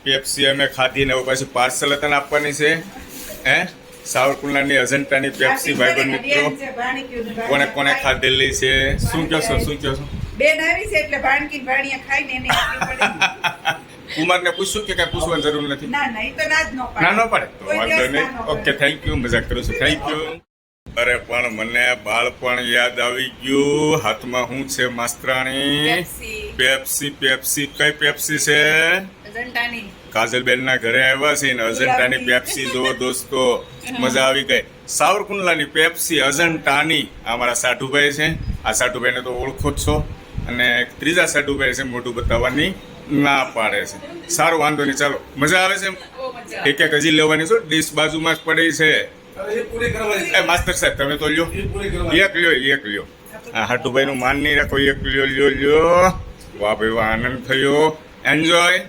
Pepsi અમે ખાધી ને હવે પાછી પાર્સલ તને આપવાની છે હે સાવરકુંડલાની અજંટાની પેપ્સી ભાઈબંધ મિત્રો કોને કોને ખાધેલી છે શું કહો છો બેન આવી છે એટલે ભાણકી ભાણિયા ખાઈને એને આપવી પડે. કુમારને પૂછ્યું કે કઈ પૂછવાની જરૂર નથી ના ના ઈ તો ના જ નો પાડે. ના ન પડે તો કોઈ વાંધો દિવસ ના નહીં ન પડે. ઓકે થેન્ક યુ મજાક કરું છું થેન્ક યુ અરે પણ મને બાળપણ યાદ આવી ગયું હાથમાં શું છે માસ્તરાણી પેપ્સી, પેપ્સી કઈ પેપ્સી છે અજંટાની. કાજલબેન ના ઘરે આવ્યા છે ને અજંટાની પેપ્સી જો દોસ્તો મજા આવી ગઈ સાવરકુંડલાની પેપ્સી અજંટાની આ મારા સાઠુભાઈ છે આ સાઠુભાઈને તો ઓળખો જ છો અને એક ત્રીજા સાઠુભાઈ છે મોઢું બતાવવાની ના પાડે છે સારું વાંધો નહીં ચાલો મજા આવે છે બહુ મજા આવે. એક એક હજી લેવાની છો ડીશ બાજુમાં જ પડી છે એ માસ્ટર સાહેબ તમે તો લ્યો એક લ્યો આ હાટુભાઈ નું માન નહીં રાખો એક લ્યો વાહ ભાઈ વાહ આનંદ થયો એન્જોય